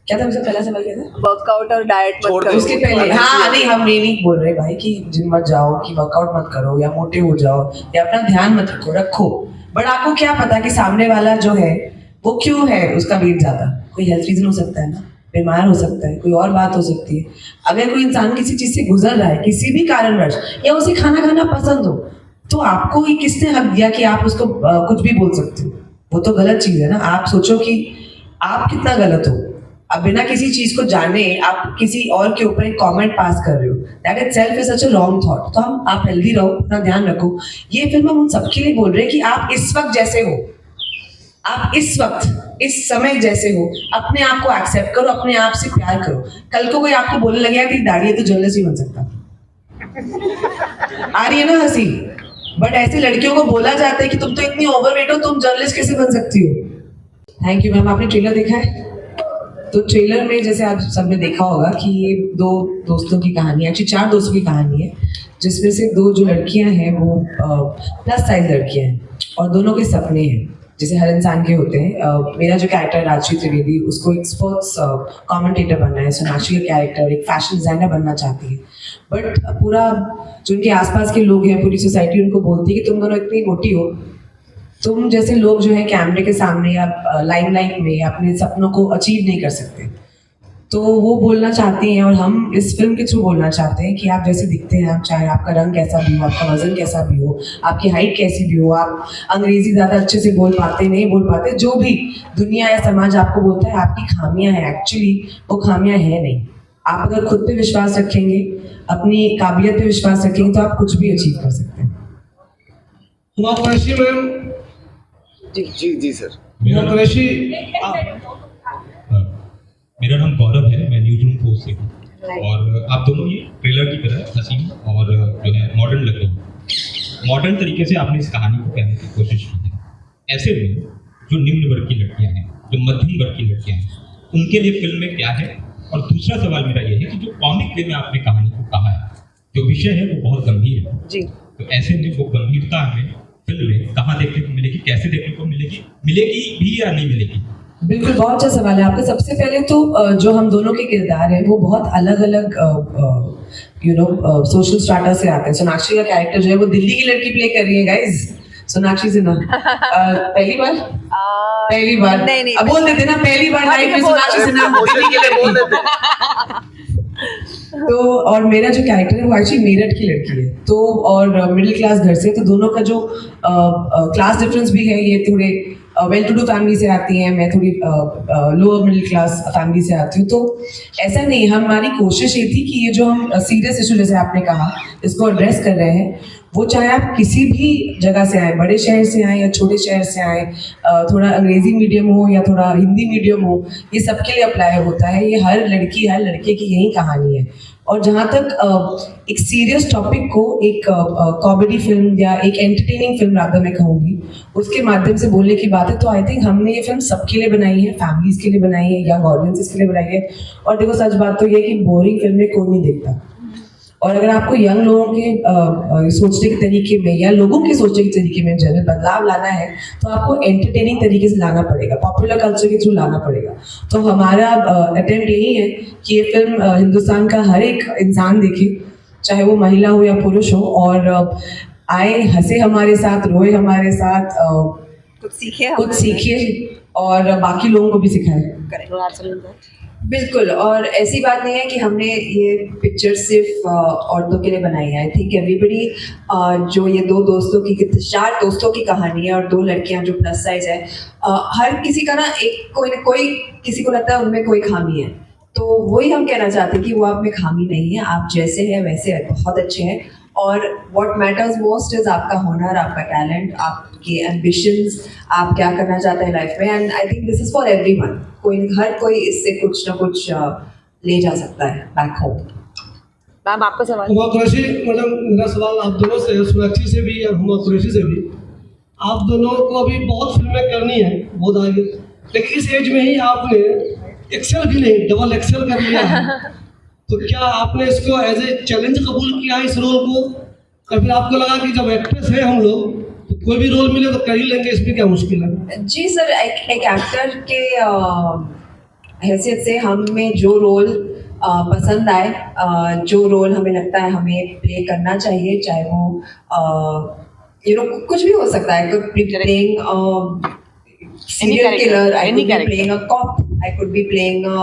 क्या था उसका पहला सवाल क्या था? वर्कआउट और डाइट मत करो। उसके पहले हाँ नहीं, हम ये नहीं बोल रहे भाई कि जिम मत जाओ, कि वर्कआउट मत करो या मोटे हो जाओ या अपना ध्यान मत रखो। बट आपको क्या पता कि सामने वाला जो है वो क्यों है उसका वेट ज्यादा? कोई हेल्थ रीजन हो सकता है ना, बीमार हो सकता है, कोई और बात हो सकती है। अगर कोई इंसान किसी चीज से गुजर रहा है किसी भी कारणवश, या उसे खाना खाना पसंद हो, तो आपको ही किसने हक दिया कि आप उसको कुछ भी बोल सकते हो? वो तो गलत चीज है ना। आप सोचो कि आप कितना गलत हो। अब बिना किसी चीज को जाने आप किसी और के ऊपर एक कमेंट पास कर रहे हो, that itself is such a wrong thought. तो आप हेल्दी रहो, अपना ध्यान रखो। ये फिल्म हम उन सबके लिए बोल रहे हैं कि आप इस वक्त जैसे हो, आप इस वक्त इस समय जैसे हो, अपने आप को एक्सेप्ट करो, अपने आप से प्यार करो। कल को कोई आपको बोलने लगेगा कि दाढ़ी है तो जर्नलिस्ट नहीं बन सकता। आ रही है ना हंसी? बट ऐसे लड़कियों को बोला जाता है कि तुम तो इतनी ओवरवेट हो, तुम जर्नलिस्ट कैसे बन सकती हो? Thank you ma'am. आपने ट्रेलर देखा है? तो ट्रेलर में जैसे आप सबने देखा होगा कि ये दो दोस्तों की कहानी, एक्चुअली 4 दोस्तों की कहानी है, जिसमें से 2 जो लड़कियां हैं वो प्लस साइज लड़कियां हैं और दोनों के सपने हैं जैसे हर इंसान के होते हैं। मेरा जो कैरेक्टर है राजश्री त्रिवेदी, उसको एक स्पोर्ट्स कमेंटेटर बनना है। सोनाक्षी का कैरेक्टर एक फैशन डिजाइनर बनना चाहती है। बट पूरा जो उनके आसपास के लोग हैं, पूरी सोसाइटी उनको बोलती है कि तुम दोनों इतनी मोटी हो, तुम जैसे लोग जो है कैमरे के सामने या लाइमलाइट में अपने सपनों को अचीव नहीं कर सकते। तो वो बोलना चाहती हैं और हम इस फिल्म के थ्रू बोलना चाहते हैं कि आप जैसे दिखते हैं, आप चाहे आपका रंग कैसा भी हो, आपका वजन कैसा भी हो, आपकी हाइट कैसी भी हो, आप अंग्रेजी ज़्यादा अच्छे से बोल पाते नहीं बोल पाते, जो भी दुनिया या समाज आपको बोलता है आपकी खामियां हैं, एक्चुअली वो खामियां हैं नहीं। आप अगर खुद पे विश्वास रखेंगे, अपनी काबिलियत पे विश्वास रखेंगे, तो आप कुछ भी अचीव कर सकते हैं। मैम जी सर। मेरा नाम गौरव है, मैं न्यूज रूम पोस्ट से हूँ और आप दोनों ये ट्रेलर की तरह हसीन और जो है मॉडर्न लग रही है। मॉडर्न तरीके से आपने इस कहानी को कहने की कोशिश की है। ऐसे में जो निम्न वर्ग की लड़कियाँ हैं, जो मध्यम वर्ग की लड़कियाँ हैं, उनके लिए फिल्म में क्या है? और दूसरा सवाल मेरा ये है कि जो कॉमिक वे में आपने कहानी को कहा है, जो विषय है वो बहुत गंभीर है जी। तो ऐसे में वो गंभीरता हमें फिल्म में कहाँ देखने को मिलेगी, कैसे देखने को मिलेगी, मिलेगी भी या नहीं मिलेगी? बिल्कुल, बहुत अच्छा सवाल है आपका। सबसे पहले तो जो हम दोनों के किरदार हैं वो बहुत अलग अलग सोशल स्ट्राटा से आते हैं। सोनाक्षी का कैरेक्टर जो है वो दिल्ली की लड़की प्ले कर रही है गाइज, सोनाक्षी सिन्हा। पहली बार नहीं, अब बोल देते ना, पहली बार लाइफ में सोनाक्षी सिन्हा दिल्ली की लड़की। तो और मेरा जो कैरेक्टर है वो एक्चुअली मेरठ की लड़की है, तो और मिडिल क्लास घर से, तो दोनों का जो क्लास डिफरेंस भी है, ये थोड़े वेल टू डू फैमिली से आती हैं, मैं थोड़ी लोअर मिडिल क्लास फैमिली से आती हूँ। तो ऐसा नहीं, हमारी कोशिश ये थी कि ये जो हम सीरियस इशू जैसे आपने कहा इसको एड्रेस कर रहे हैं, वो चाहे आप किसी भी जगह से आए, बड़े शहर से आए या छोटे शहर से आए, थोड़ा अंग्रेजी मीडियम हो या थोड़ा हिंदी मीडियम हो, ये सबके लिए अप्लाई होता है। ये हर लड़की हर लड़के की यही कहानी है। और जहाँ तक एक सीरियस टॉपिक को एक कॉमेडी फिल्म या एक एंटरटेनिंग फिल्म राधा मैं कहूँगी उसके माध्यम से बोलने की बात है, तो आई थिंक हमने ये फिल्म सबके लिए बनाई है, फैमिलीज के लिए बनाई है, यंग ऑडियंसेस के लिए बनाई है। और देखो सच बात तो ये कि बोरिंग फिल्में कोई नहीं देखता, और अगर आपको यंग लोगों के सोचने के तरीके में या लोगों के सोचने के तरीके में जनरल बदलाव लाना है, तो आपको एंटरटेनिंग तरीके से लाना पड़ेगा, पॉपुलर कल्चर के थ्रू लाना पड़ेगा। तो हमारा अटेम्प्ट यही है कि ये फिल्म हिंदुस्तान का हर एक इंसान देखे, चाहे वो महिला हो या पुरुष हो, और आए, हंसे हमारे साथ, रोए हमारे साथ, कुछ सीखे और बाकी लोगों को भी सिखाए। बिल्कुल, और ऐसी बात नहीं है कि हमने ये पिक्चर सिर्फ औरतों के लिए बनाई है। आई थिंक एवरीबडी, जो ये 2 दोस्तों की 4 दोस्तों की कहानी है और 2 लड़कियां जो प्लस साइज है, हर किसी का ना कोई किसी को लगता है उनमें कोई खामी है, तो वही हम कहना चाहते हैं कि वो आप में खामी नहीं है, आप जैसे हैं वैसे बहुत अच्छे हैं। और व्हाट मैटर्स मोस्ट इज आपका हुनर, आपका टैलेंट, आपके एम्बिशंस, आप क्या करना चाहते हैं लाइफ में। And I think this is for everyone. हर कोई इससे कुछ ना कुछ ले जा सकता है बैक होम। मैम आपका सवाल। मैडम मेरा सवाल आप दोनों से, सोनाक्षी से भी और हुमा कुरैशी से भी, आप दोनों को अभी बहुत फिल्में करनी है, बहुत आगे, लेकिन इस एज में ही आपने एक्सेल भी नहीं, डबल एक्सेल कर लिया है। तो क्या आपने इसको एज ए चैलेंज कबूल किया इस रोल को, या फिर आपको लगा कि जब एक्ट्रेस है हम लोग तो कोई भी रोल मिले तो कर ही लेंगे, इसमें क्या मुश्किल है? जी सर, एक एक्टर के हैसियत से हमें जो रोल पसंद आए, जो रोल हमें लगता है हमें प्ले करना चाहिए, चाहे वो कुछ भी हो सकता है. Could be playing serial killer, I could be playing a cop, I could be playing a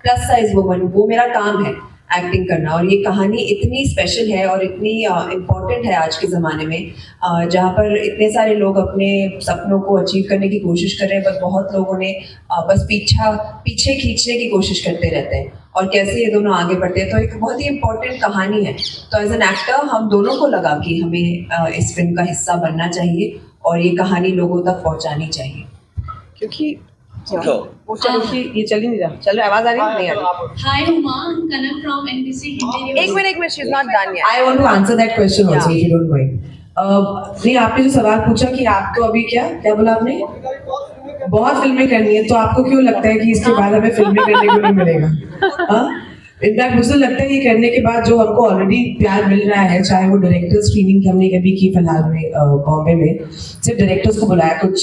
plus size woman. वो मेरा काम है एक्टिंग करना. और ये कहानी इतनी स्पेशल है और इतनी इम्पोर्टेंट है आज के ज़माने में, जहाँ पर इतने सारे लोग अपने सपनों को अचीव करने की कोशिश कर रहे हैं, बस बहुत लोगों ने बस पीछे खींचने की कोशिश करते रहते हैं, और कैसे ये दोनों आगे बढ़ते हैं. तो एक बहुत ही इम्पोर्टेंट कहानी है. तो एज एन एक्टर हम दोनों को लगा कि हमें इस फिल्म का हिस्सा बनना चाहिए और ये कहानी लोगों तक पहुँचानी चाहिए. क्योंकि तो वो ये चल ही नहीं रहा. चल रहा, आवाज आ रही है? नहीं आ रही. Hi Huma, Kanak from NBC Hindi News. एक minute, she's not done yet. I want to answer that question also, if you don't mind. नहीं, आपने जो सवाल पूछा कि आप तो अभी क्या बोला आपने? बहुत फिल्में करनी है, तो आपको क्यों लगता है कि इसके बाद हमें फिल्में करने को नहीं मिलेगा? इनफैक्ट मुझे लगता है ये करने के बाद जो हमको ऑलरेडी प्यार मिल रहा है, चाहे वो डायरेक्टर स्क्रीनिंग हमने कभी की फिलहाल में बॉम्बे में, सिर्फ डायरेक्टर्स को बुलाया, कुछ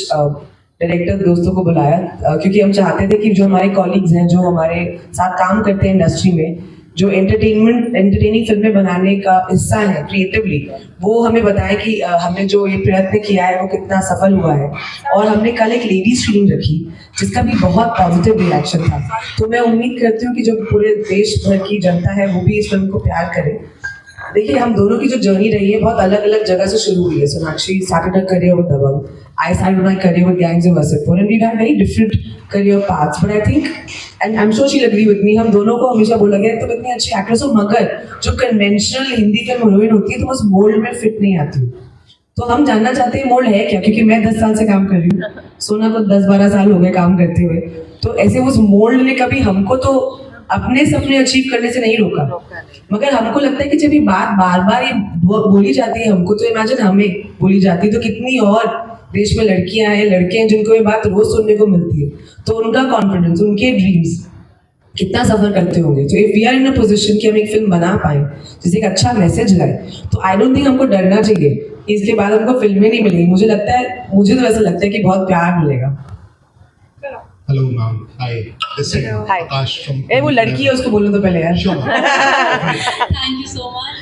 डायरेक्टर दोस्तों को बुलाया, क्योंकि हम चाहते थे कि जो हमारे कॉलीग्स हैं, जो हमारे साथ काम करते हैं इंडस्ट्री में, जो एंटरटेनिंग फिल्में बनाने का हिस्सा है क्रिएटिवली, वो हमें बताएं कि हमने जो ये प्रयत्न किया है वो कितना सफल हुआ है. और हमने कल एक लेडी स्क्रीनिंग रखी जिसका भी बहुत पॉजिटिव रिएक्शन था. तो मैं उम्मीद करती हूँ कि जो पूरे देश भर की जनता है वो भी इस फिल्म को प्यार करे. देखिए, हम दोनों की जो जर्नी रही है बहुत अलग अलग जगह से शुरू हुई है. Sonakshi started her career with Dabangg, I started my career with Gangs of Wasseypur, and we've had very different career paths. But I think, and I'm sure she'll agree with me, हम दोनों को हमेशा बोला गया तुम इतनी अच्छी एक्ट्रेस हो, मगर जो कन्वेंशनल हिंदी फिल्म हीरोइन होती है तुम उस मोल्ड में फिट नहीं आती. तो हम जानना चाहते हैं मोल्ड है क्या, क्योंकि मैं 10 साल से काम कर रही हूँ, सोना को 10-12 साल हो गए काम करते हुए. तो ऐसे उस मोल्ड ने कभी हमको तो अपने सपने अचीव करने से नहीं रोका, मगर हमको लगता है कि जब ये बात बार बार ये बोली जाती है हमको, तो इमेजिन हमें बोली जाती है तो कितनी और देश में लड़कियां हैं, लड़के हैं जिनको ये बात रोज सुनने को मिलती है. तो उनका कॉन्फिडेंस, उनके ड्रीम्स कितना सफर करते होंगे. तो if we are in a position कि हम एक फिल्म बना पाए जिसे एक अच्छा मैसेज लाए, तो आई डोंट थिंक हमको डरना चाहिए कि इसके बाद हमको फिल्में नहीं मिलेंगी. मुझे तो ऐसा लगता है कि बहुत प्यार मिलेगा. Hello ma'am, hi. This is Hi. Akash from. वो लड़की है, उसको बोलने तो पहले यार. Sure. Thank you so much.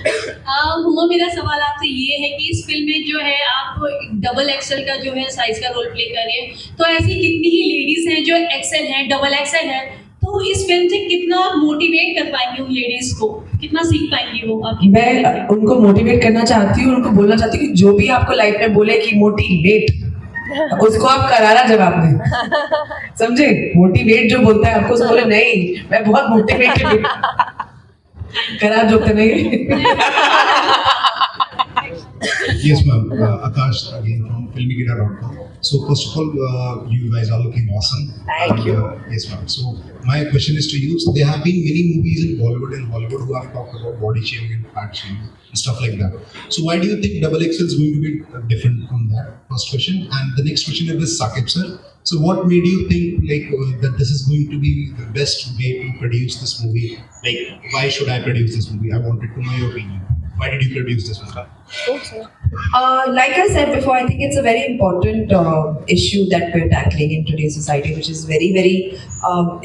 Huma, मेरा सवाल आपसे ये है कि इस फिल्म में जो है आप डबल एक्सेल का जो है साइज का रोल प्ले कर रहे हैं, तो ऐसी कितनी ही लेडीज हैं जो एक्सेल हैं, डबल एक्सेल है, तो इस फिल्म से कितना मोटिवेट कर पाएंगी उन लेडीज को, कितना सीख पाएंगी वो आपकी? मैं उनको मोटिवेट करना चाहती हूँ, उनको बोलना चाहती हूँ कि जो भी आपको लाइफ में बोले कि मोटिवेट, उसको आप करारा जवाब दें. समझे? मोटिवेट जो बोलता है आपको, उसको बोले नहीं मैं बहुत मोटिवेटेड, करा जो तो नहीं. Yes ma'am, Akash again from filmikita.com. So first of all, you guys are looking awesome. Thank you. Yes ma'am. So my question is to you. So there have been many movies in Bollywood and Hollywood who have talked about body shaming and fat shaming and stuff like that. So why do you think Double XL is going to be different from that? First question. And the next question is with Saqib sir. So what made you think that this is going to be the best way to produce this movie? Like, why should I produce this movie? I wanted to know your opinion. Why did you produce this movie? Like I said before, I think it's a very important issue that we're tackling in today's society, which is very, very,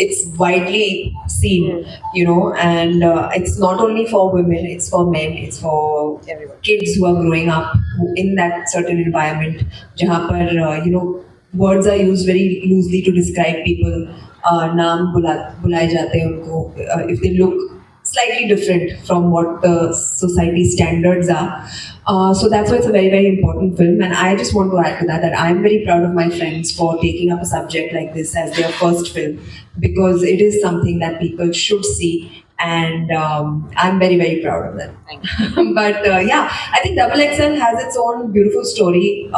it's widely seen, and it's not only for women, it's for men, it's for kids who are growing up in that certain environment, jahan par, words are used very loosely to describe people, naam bulaye jate hain unko, if they look slightly different from what the society standards are. So that's why it's a very, very important film. And I just want to add to that I'm very proud of my friends for taking up a subject like this as their first film, because it is something that people should see. And I'm very, very proud of that. Thank you. But yeah, I think Double XL has its own beautiful story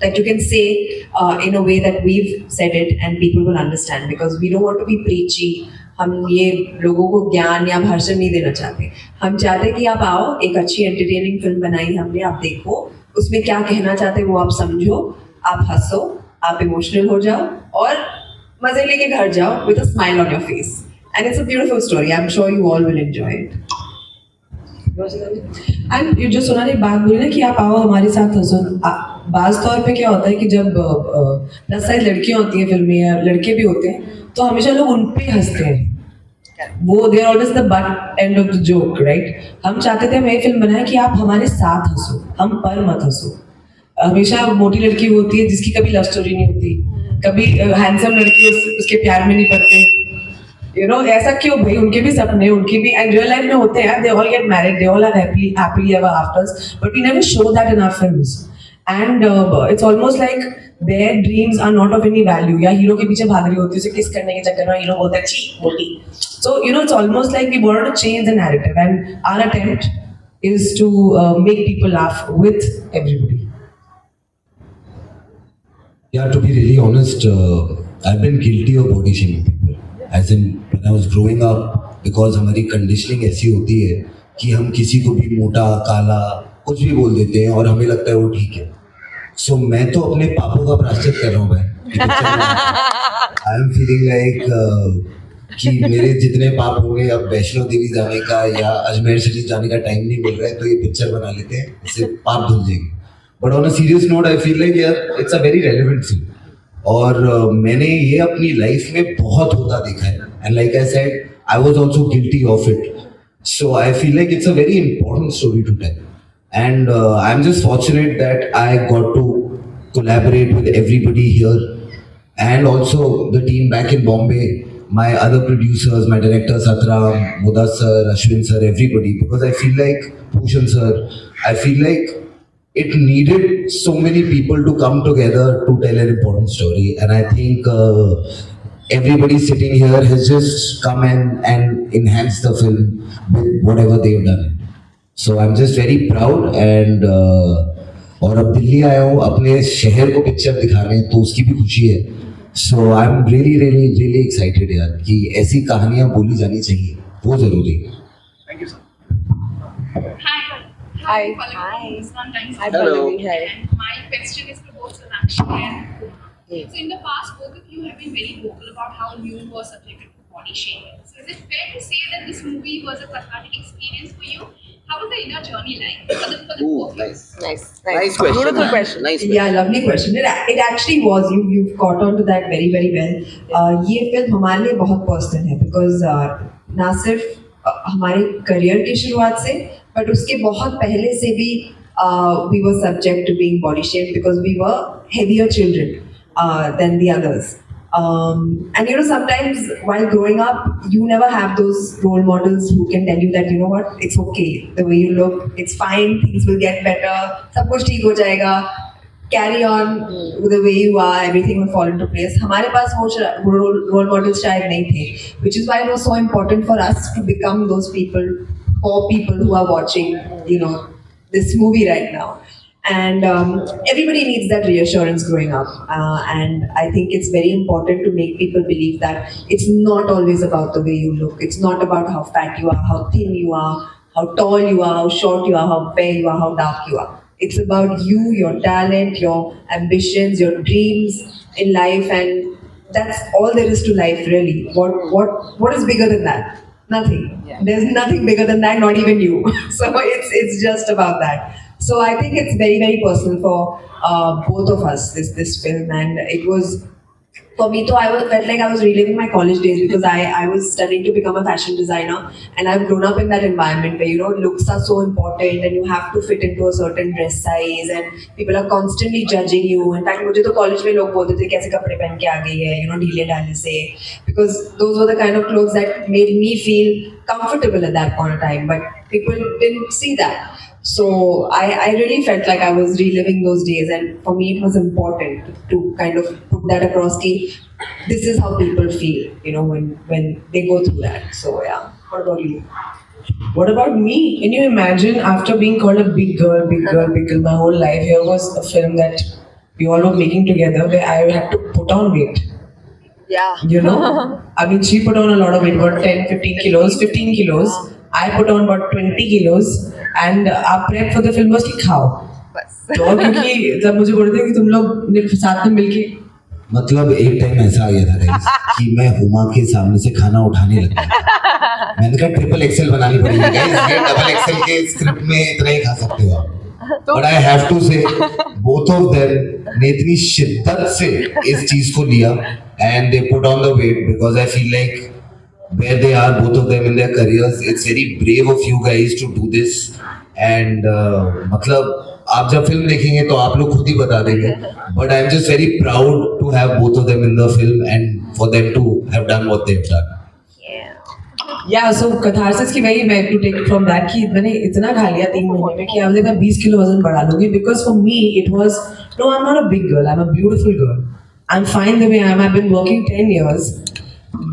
that you can say in a way that we've said it and people will understand, because we don't want to be preachy. हम ये लोगों को ज्ञान या भाषण नहीं देना चाहते. हम चाहते कि आप आओ, एक अच्छी एंटरटेनिंग फिल्म बनाई हमने, आप देखो उसमें क्या कहना चाहते हैं वो आप समझो, आप हंसो, आप इमोशनल हो जाओ और मजे लेके घर जाओ with a smile on your face. And it's a beautiful story. I'm sure you all will enjoy it. And जो सोना ने बात बोली ना कि आप आओ हमारे साथ हंसो, बाज तौर पे क्या होता है कि जब प्लस साइज लड़कियां होती हैं फिल्म में या लड़के भी होते हैं, तो हमेशा लोग उन पे हंसते हैं, वो they are always the butt end of the joke, right? हम चाहते थे हम ये फिल्म बनाए कि आप हमारे साथ हंसो, हम पर मत हंसो। हमेशा मोटी लड़की वो होती है जिसकी कभी लव स्टोरी नहीं होती, कभी हैंडसम लड़की उसके प्यार में नहीं पड़ते, यू नो, ऐसा क्यों भाई? उनके भी सपने, उनके भी एंड रियल लाइफ में होते हैं, they all get married, they all are happily ever afters, but we never show that in our films and it's almost like their dreams are not of any value. या hero के पीछे भाग रही होती है, उसे किस करने के चक्कर में हीरो बोलता है छी मोटी। So you know it's almost like we wanted to change the narrative and our attempt is to make people laugh with everybody. Yeah, to be really honest, I've been guilty of body shaming people. As in, when I was growing up, because हमारी conditioning ऐसी होती है कि हम किसी को भी मोटा, काला, कुछ भी बोल देते हैं और हमें लगता है वो ठीक है. So मैं तो अपने पापों का प्रायश्चित कर रहा हूँ भाई. I am feeling like कि मेरे जितने पाप होंगे, अब वैष्णो देवी जाने का या अजमेर शरीफ जाने का टाइम नहीं मिल रहा है, तो ये पिक्चर बना लेते हैं, इससे पाप धुल जाएंगे. But on a serious note I feel like यार it's a very relevant film, और मैंने ये अपनी लाइफ में बहुत होता देखा है, and like I said I was also guilty of it. So I feel like it's a very important story to tell, and I am just fortunate that I got to collaborate with everybody here and also the team back in Bombay, my other producers, my director Satram, Mudassar, Ashwin sir, everybody, because I feel like Bhushan sir, I feel like it needed so many people to come together to tell an important story, and I think everybody sitting here has just come and enhanced the film with whatever they've done. So I'm just very proud, and और अब दिल्ली आया हूँ अपने शहर को picture दिखाने, तो उसकी भी खुशी है. सो आई एम रियली एक्साइटेड यार कि ऐसी कहानियाँ बोली जानी चाहिए, वो जरूरी है. Thank you, sir. Hi. Hi. Hi. Hello. Hi. And my question is for both Sonakshi and Uma. So in the past, both of you have been very vocal about how you were subjected to body shaming. So is it fair to say that this movie was a cathartic experience for you? How was the inner journey like for the both of you? Nice. Nice question. Beautiful question. Nice Yeah, lovely question. It actually was. You've caught on to that very very well. ये film हमारे लिए बहुत personal है because ना सिर्फ हमारे career की शुरुआत से, but उसके बहुत पहले से भी we were subject to being body shamed because we were heavier children than the others. And you know, sometimes while growing up, you never have those role models who can tell you that, you know what, it's okay, the way you look, it's fine, things will get better, सब कुछ ठीक हो जाएगा, carry on the way you are, everything will fall into place. हमारे पास वो role models शायद नहीं थे, which is why it was so important for us to become those people for people who are watching, you know, this movie right now. And everybody needs that reassurance growing up, and I think it's very important to make people believe that it's not always about the way you look. It's not about how fat you are, how thin you are, how tall you are, how short you are, how fair you are, how dark you are. It's about you, your talent, your ambitions, your dreams in life, and that's all there is to life, really. What is bigger than that? Nothing. Yeah. There's nothing bigger than that, not even you. So it's just about that. So I think it's very very personal for both of us, this film, and it was for me too. Felt like I was reliving my college days because I was studying to become a fashion designer, and I've grown up in that environment where, you know, looks are so important and you have to fit into a certain dress size and people are constantly judging you. In fact, मुझे तो college में लोग बोलते थे कैसे कपड़े पहन के आ गई है, you know, ढीले ढाले से, because those were the kind of clothes that made me feel comfortable at that point of time, but people didn't see that. So I really felt like I was reliving those days, and for me it was important to kind of put that across ki this is how people feel, you know, when they go through that. So yeah, what about you? What about me? Can you imagine, after being called a big girl my whole life, here was a film that we all were making together where I had to put on weight. Yeah. You know, I mean, she put on a lot of weight, about 15 kilos. I put on about 20 kilos, and our prep for the film was कि खाओ. तो क्योंकि जब मुझे बोलते थे कि तुम लोग साथ में मिलके, मतलब एक टाइम ऐसा आ गया था गाइस कि मैं हुमा के सामने से खाना उठाने लगा. मैंने कहा ट्रिपल एक्सेल बनानी पड़ेगी गाइस, ये डबल एक्सेल के स्क्रिप्ट में इतना ही खा सकते हो आप. But I have to say both of them ने इतनी शिद्दत से इस चीज को लिया and they put on the weight because I feel like where they are both of them in their careers, it's very brave of you guys to do this and मतलब आप जब फिल्म देखेंगे तो आप लोग खुद ही बता देंगे but I'm just very proud to have both of them in the film and for them to have done what they've done. Yeah, so catharsis की वही मैं to take from that कि मैंने इतना खा लिया 3 महीने में कि अब मैं 20 किलो वजन बढ़ा लूंगी because for me it was no, I'm not a big girl, I'm a beautiful girl, I'm fine the way I am, I've been working 10 years.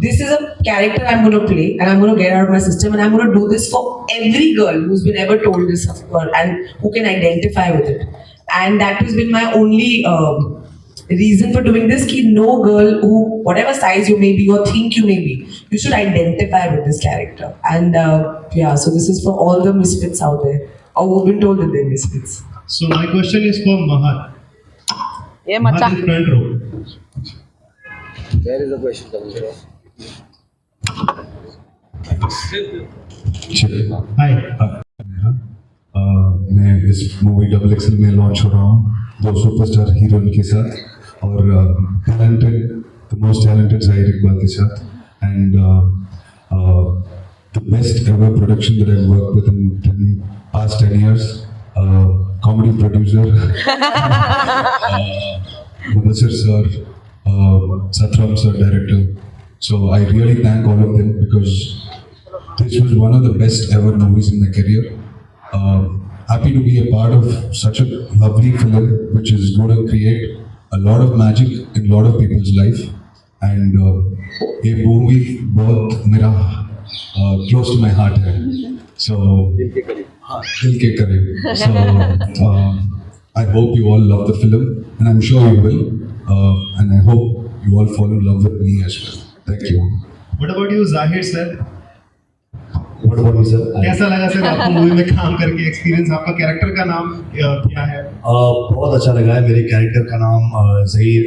This is a character I'm going to play and I'm going to get out of my system and I'm going to do this for every girl who's been ever told this and who can identify with it. And that has been my only reason for doing this, ki no girl who, whatever size you may be or think you may be, you should identify with this character. And yeah, so this is for all the misfits out there or who've been told that they're misfits. So my question is for Mahar. ये मचा Mahar in front row. There is a question coming from. Hi. मैं इस movie double axle में launch हो रहा हूँ 2 superstar heroine के साथ और टैलेंटेड द मोस्ट टैलेंटेड ज़ाहिर इकबाल के साथ and the best ever production that I work with in past 10 years, comedy producer Mudassir sir, Satram sir, director. So I really thank all of them because this was one of the best ever movies in my career. Happy to be a part of such a lovely film which is going to create a lot of magic in a lot of people's life. And ये movie बहुत मेरा close to my heart है. So दिल के करीब. So I hope you all love the film and I'm sure you will. And I hope you all fall in love with me as well. Thank you. What about you, Zahir sir? What about you, sir? कैसा लगा sir आपको movie में काम करके experience? आपका character का नाम क्या है? बहुत अच्छा लगा है. मेरे कैरेक्टर का नाम ज़हीर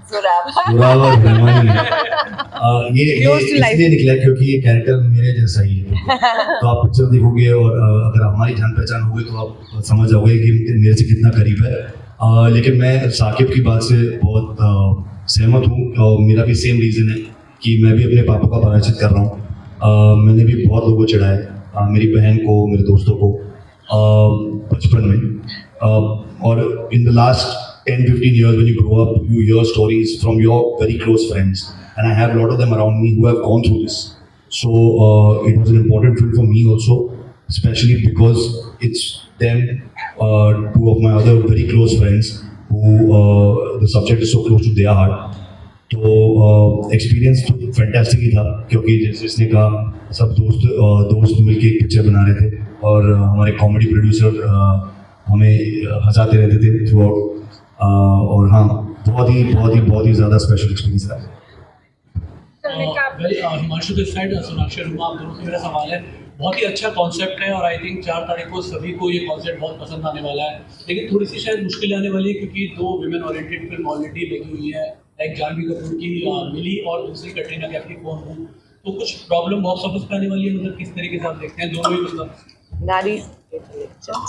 सुरावर रहमानी है. ये इसलिए निकला क्योंकि ये कैरेक्टर मेरे जैसा ही है. तो आप पिक्चर देखोगे और अगर हमारी जान पहचान होगी तो आप समझ जाओगे कि मेरे से कितना करीब है. लेकिन मैं साकिब की बात से बहुत सहमत हूँ और मेरा भी सेम रीज़न है कि मैं भी अपने पापा का पराचित कर रहा हूँ. मैंने भी बहुत लोगों को चढ़ाया, मेरी बहन को, मेरे दोस्तों को बचपन में. और in the last 10-15 years when you grow up, you hear stories from your very close friends, and I have a lot of them around me who have gone through this. So it was an important film for me also, especially because it's them, 2 of my other very close friends who the subject is so close to their heart. तो experience तो fantastic ही था क्योंकि जैसे इसने कहा सब दोस्त मिलके एक पिक्चर बना रहे थे और हमारे कॉमेडी प्रोड्यूसर हमें हंसाते रहते थे थ्रू आउट. और हाँ, बहुत ही ज़्यादा स्पेशल एक्सपीरियंस रहा. हिमांशु दिस साइड, सोनाक्षी रुमा, आप दोनों से मेरा सवाल है. बहुत ही अच्छा कॉन्सेप्ट है और आई थिंक 4 तारीख को सभी को ये कॉन्सेप्ट बहुत पसंद आने वाला है. लेकिन थोड़ी सी शायद मुश्किल आने वाली है क्योंकि 2 विमेन ओरिएंटेड फिल्म ऑलरेडी लगी हुई है, लाइक जानवी कपूर की मिली और दूसरी कटरीना कैफ की कौन हूँ. तो कुछ प्रॉब्लम बॉक्स ऑफिस पे आने वाली है, मतलब किस तरीके से आप देखते हैं दोनों ही? मतलब नारी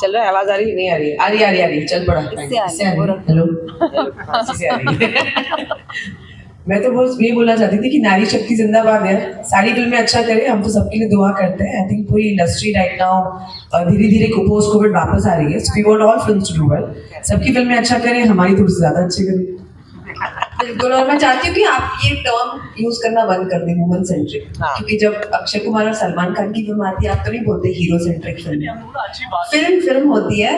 चल रहा है, आवाज आ रही नहीं? आ रही चल पड़ा. हेलो इससे आ रही है. मैं तो बस ये बोलना चाहती थी कि नारी शक्ति जिंदाबाद है. सारी फिल्में अच्छा करें, हम तो सबके लिए दुआ करते हैं. आई थिंक पूरी इंडस्ट्री राइट नाउ धीरे धीरे पोस्ट कोविड वापस आ रही है. So we want all films to do well. सबकी फिल्में अच्छा करें, हमारी थोड़ी सी ज्यादा अच्छी करें. बिल्कुल. और मैं चाहती हूँ कि आप ये टर्म यूज करना बंद कर दें, वुमन सेंट्रिक. क्योंकि जब अक्षय कुमार और सलमान खान की फिल्म आती है आप तो नहीं बोलते हीरो सेंट्रिक फिल्म. फिल्म होती है,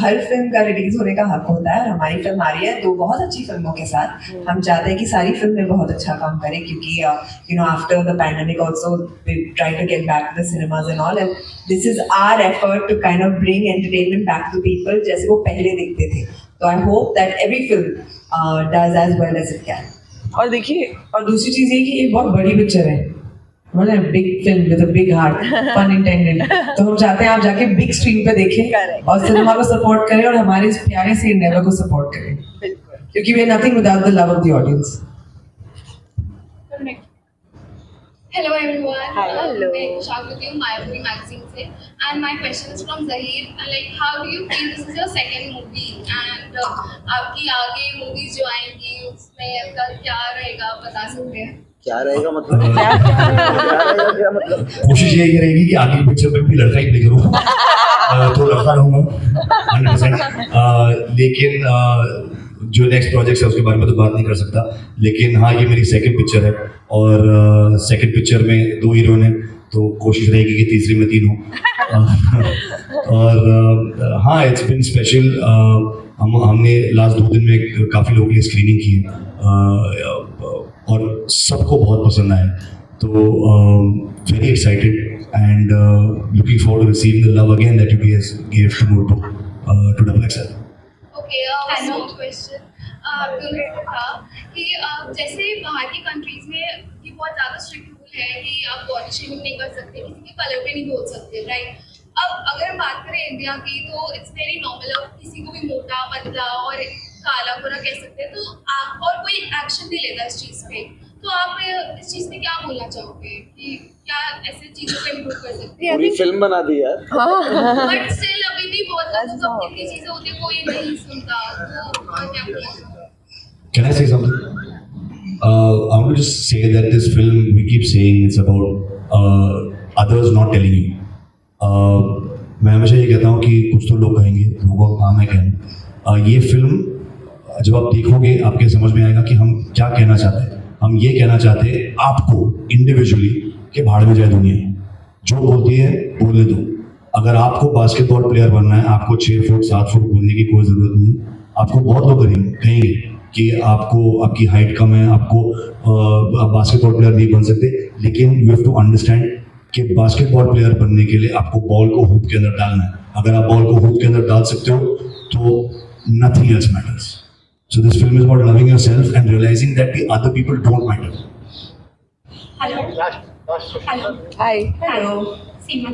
हर फिल्म का रिलीज होने का हक होता है. और हमारी फिल्म आ रही है 2 बहुत अच्छी फिल्मों के साथ. हम चाहते हैं कि सारी फिल्में बहुत अच्छा काम करें क्योंकि you know after the pandemic also we try to get back to the cinemas and all, and this is our effort to kind of bring entertainment back to people जैसे वो पहले देखते थे. तो I hope that every film does as well as it can. और देखिए, और दूसरी चीज ये कि ये बहुत बड़ी पिक्चर है, मतलब big film with a big heart, पन इंटेंडेड. तो हम चाहते हैं आप जाके बिग स्क्रीन पे देखें और सिनेमा को सपोर्ट करें और हमारे इस प्यारे से इंडेवर को सपोर्ट करें क्योंकि we are nothing without the love of the audience. Hello everyone. Hello. मैं शागुती हूँ मायापुरी मैगजीन से and my question is from Zahir. Like how do you feel this is your second movie and आपकी आगे movies जो आएंगी उसमें आपका क्या रहेगा आप बता सकते हैं? क्या रहेगा मतलब क्या मतलब कोशिश यही रहेगी कि आगे पिक्चर में भी लड़का ही प्ले करूँ तो लड़का रहूँगा 100%। लेकिन जो नेक्स्ट प्रोजेक्ट है उसके बारे में तो बात नहीं कर सकता, लेकिन हाँ ये मेरी सेकंड पिक्चर है और सेकंड पिक्चर में 2 हीरोइन हैं तो कोशिश रहेगी कि तीसरी में 3 हो। और हाँ इट्स बिन स्पेशल। हमने लास्ट 2 दिन में काफ़ी लोगों के लिए स्क्रीनिंग की है और सबको बहुत पसंद आया, तो very excited and looking forward to receiving the love again that you guys give to double XL. Okay, one more question. आपको ये था कि जैसे बाहर की कंट्रीज में ये बहुत ज़्यादा स्ट्रिक्ट रूल है कि आप बॉडी शेमिंग नहीं कर सकते, किसी के कलर पे नहीं बोल सकते, राइट? अब अगर हम बात करें इंडिया की तो इट्स वेरी नॉर्मल, अब किसी को भी मोटा पतला और काला गोरा कह सकते हैं, तो आप और कोई एक्शन नहीं लेता इस चीज़ पे, तो आप इस चीज़ में क्या बोलना चाहोगे कि क्या ऐसे चीज़ों को इम्प्रूव कर सकते हैं? पूरी फिल्म बना दी यार। बट स्टिल अभी भी बहुत लोगों को कितनी चीज़ें होती है कोई नहीं सुनता, तो क्या बोलना चाहोगे? Can I say something? I want to just say that this film, we keep saying it's about others not telling you. मैं हमेशा ये कहता हूँ कि कुछ तो लोग कहेंगे, लोगों का काम है कहना। ये फिल्म जब आप देखोगे आपके समझ में आएगा कि हम क्या कहना चाहते हैं। हम ये कहना चाहते हैं आपको इंडिविजुअली कि भाड़ में जाए दुनिया, जो बोलती है बोलने दो। अगर आपको बास्केटबॉल प्लेयर बनना है, आपको 6 फुट 7 फुट बोलने की कोई ज़रूरत नहीं। आपको बहुत लोग कहेंगे कि आपको आपकी हाइट कम है, आप बास्केटबॉल प्लेयर नहीं बन सकते, लेकिन यू हैव टू अंडरस्टैंड कि बास्केटबॉल प्लेयर बनने के लिए आपको बॉल को हुप के अंदर डालना है। अगर आप बॉल को हुप के अंदर डाल सकते हो तो nothing else matters. So this film is about loving yourself and realising that the other people don't matter. Hello. Hello. Hi. Hello. Seema.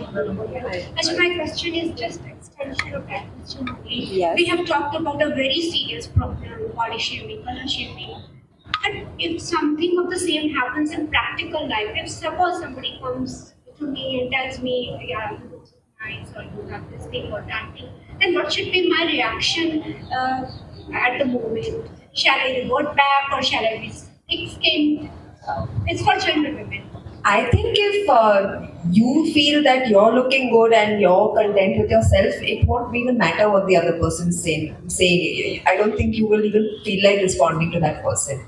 Actually, my question is just extension of that question only. Yes. We have talked about a very serious problem, body shaming, color shaming. But if something of the same happens in practical life, if suppose somebody comes to me and tells me, yeah, you look so nice or you have this thing or that thing, then what should be my reaction at the moment? Shall I revert back or shall I be thick-skinned? It's for gender women. I think if you feel that you're looking good and you're content with yourself, it won't even matter what the other person is saying. I don't think you will even feel like responding to that person.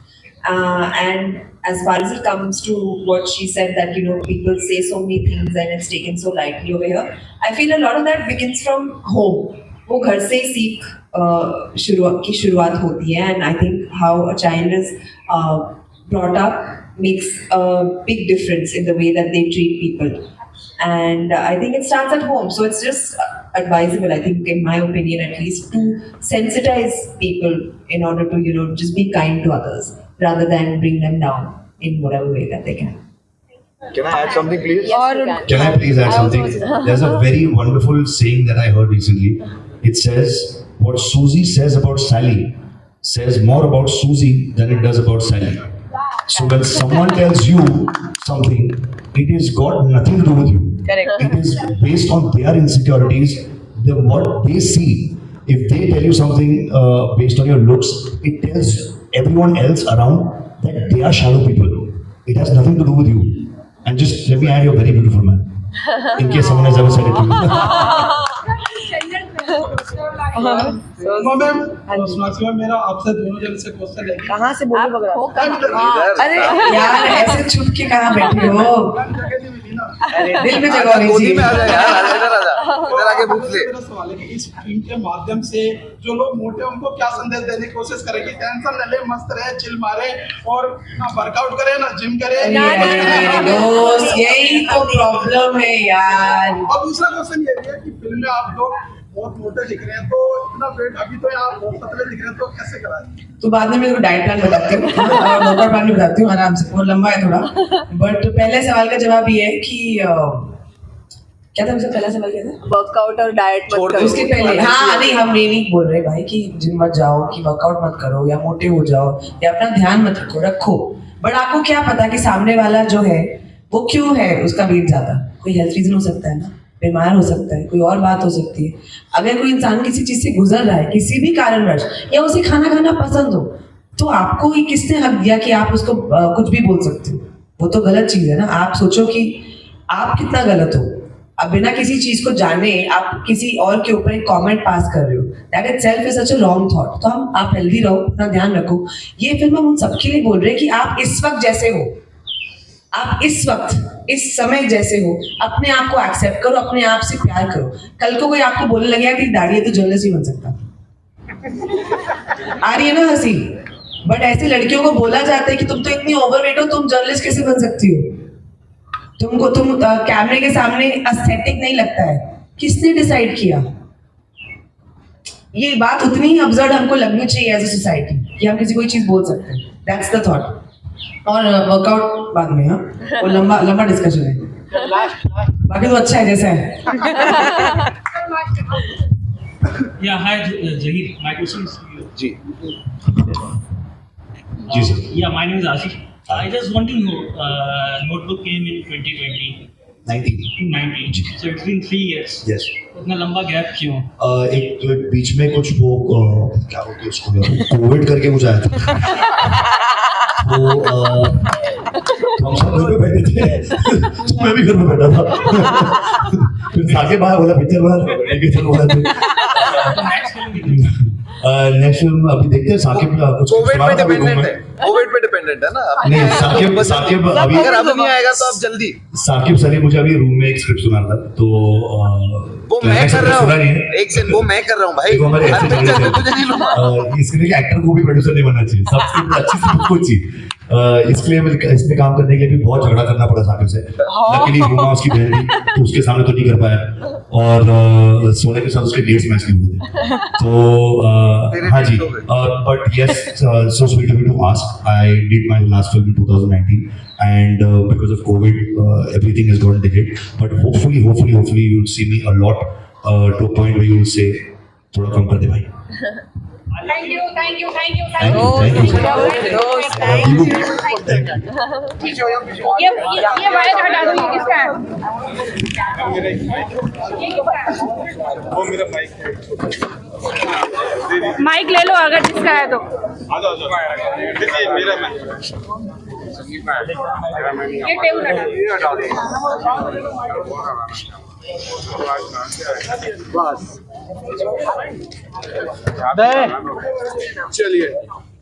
And as far as it comes to what she said, that people say so many things and it's taken so lightly over here, I feel a lot of that begins from home. वो घर से ही सीख की शुरुआत होती है, and I think how a child is brought up makes a big difference in the way that they treat people, and I think it starts at home. So it's just advisable, I think, in my opinion at least, to sensitize people in order to just be kind to others rather than bring them down in whatever way that they can. Can I add something, please? Yes, Can I please add something? There's a very wonderful saying that I heard recently. It says, what Susie says about Sally says more about Susie than it does about Sally. So when someone tells you something, it has got nothing to do with you. Correct. It is based on their insecurities, what they see. If they tell you something based on your looks, it tells everyone else around that they are shallow people. It has nothing to do with you. And just let me add, you're very beautiful, man. In case someone has ever said it to you. Ma'am Sonakshi ma'am, मेरा आपसे दोनों जन से question है कि कहाँ से बोल इधर अरे यार ऐसे छुप के कहाँ बैठे हो? दिल में जगह होनी गोदी में आ जा चाहिए। यार, इधर आके पूछ ले। मेरा सवाल है कि इस फिल्म के माध्यम से जो लोग मोटे हैं उनको क्या संदेश देने की कोशिश करेगी? टेंशन न ले, मस्त रहे, चिल मारे और ना वर्कआउट करे ना जिम करे। दोस्त यही तो प्रॉब्लम है यार। और दूसरा क्वेश्चन ये भी है कि फिल्म में आप लोग बहुत मोटे दिख रहे हैं, तो इतना वेट, अभी तो यहाँ बहुत पतले दिख रहे हैं, तो कैसे कराएं? तो बाद में मेरे को डाइट प्लान बताती हूँ और वर्कआउट प्लान भी बताती हूँ आराम से, वो लंबा है थोड़ा। बट पहले सवाल का जवाब ये है कि क्या था मुझसे पहला सवाल क्या था? वर्कआउट और डाइट मत तो करो। उसके पहले हाँ नहीं, हम ये नहीं बोल रहे भाई कि जिम मत जाओ, कि वर्कआउट मत करो या मोटे हो जाओ या अपना ध्यान मत रखो। बट आपको क्या पता कि सामने वाला जो है वो क्यों है उसका वेट ज़्यादा? कोई हेल्थ रीजन हो सकता है ना, बीमार हो सकता है, कोई और बात हो सकती है। अगर कोई इंसान किसी चीज़ से गुजर रहा है किसी भी कारणवश, या उसे खाना खाना पसंद हो, तो आपको ये किसने हक दिया कि आप उसको कुछ भी बोल सकते हो? वो तो गलत चीज़ है ना। आप सोचो कि आप कितना गलत हो। अब बिना किसी चीज़ को जाने आप किसी और के ऊपर एक कमेंट पास कर रहे हो, that it self is such a wrong thought. तो आप हेल्दी रहो, अपना ध्यान रखो। ये फिल्म हम उन सबके लिए बोल रहे हैं कि आप इस वक्त जैसे हो, आप इस वक्त इस समय जैसे हो, अपने आप को एक्सेप्ट करो, अपने आप से प्यार करो। कल को कोई आपको बोलने लगेगा कि दाढ़ी है तो जर्नलिस्ट नहीं बन सकता। आ रही है ना हंसी? बट ऐसी लड़कियों को बोला जाता है कि तुम तो इतनी ओवरवेट हो, तुम जर्नलिस्ट कैसे बन सकती हो? तुम कैमरे के सामने एस्थेटिक नहीं लगता है। किसने डिसाइड किया? ये बात उतनी ही अब्सर्ड हमको लगनी चाहिए एज ए सोसाइटी कि हम किसी कोई चीज बोल सकते हैं। That's the thought. और वर्कआउट बाद में, हाँ वो लंबा डिस्कशन है। बाकी तो अच्छा है जैसा है। Yeah, hi, Zahir. My question is to you. Ji sir. Yeah, my name is Asif. I just want to know, Notebook came in 2020. 19. So it's been 3 years. Yes. इतना लंबा गैप क्यों? एक बीच में कुछ वो क्या बोलते हैं उसको, कोविड करके कुछ आया था। वो हम सब घर पे बैठे थे। मैं भी घर में बैठा था। फिर साके बाहर बोला पिक्चर बना, नेक्स्ट फिल्म अभी देखते हैं। साकिब कुछ कोविड पे डिपेंडेंट है ना। नहीं, साकिब अभी अगर अब नहीं आएगा तो अब जल्दी। साकिब सर ने मुझे अभी रूम में एक स्क्रिप्ट सुना था, तो वो मैं कर रहा हूँ। एक सेकंड, वो मैं कर रहा हूँ भाई। इसके लिए एक्टर को भी प्रोड्यूसर नहीं बनना चाहिए, सबसे अच्छी से कुछ चाहिए। इसलिए इसमें काम करने के लिए भी बहुत झगड़ा करना पड़ा साकिब से। लकीली रूमा उसकी बहन थी, तो उसके सामने तो नहीं कर पाया। और सोने के साथ उसके डेट्स मैच नहीं हुए थे। तो हाँ जी, but yes, so sweet of you to ask. I did my last film in 2019 and because of COVID, everything has gone delayed. But hopefully you will see me a lot to a point where you will say, "थोड़ा कम कर दे भाई." Thank you. Thank you. ये wire हटा दो, ये किसका है? वो मेरा माइक है। माइक ले लो अगर जिसका है तो। आ जाओ। देखिए मेरा माइक। ये टेबल हटा बस चलिए।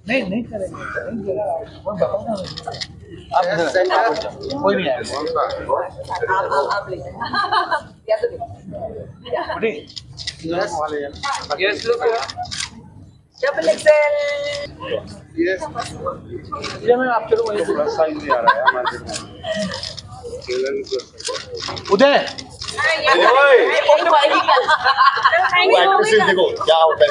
नहीं कोई नहीं डबल एक्सेल। ये मैं आपके तो वही पूरा साइज नहीं आ रहा है हमारे उदय। देखो क्या होता है।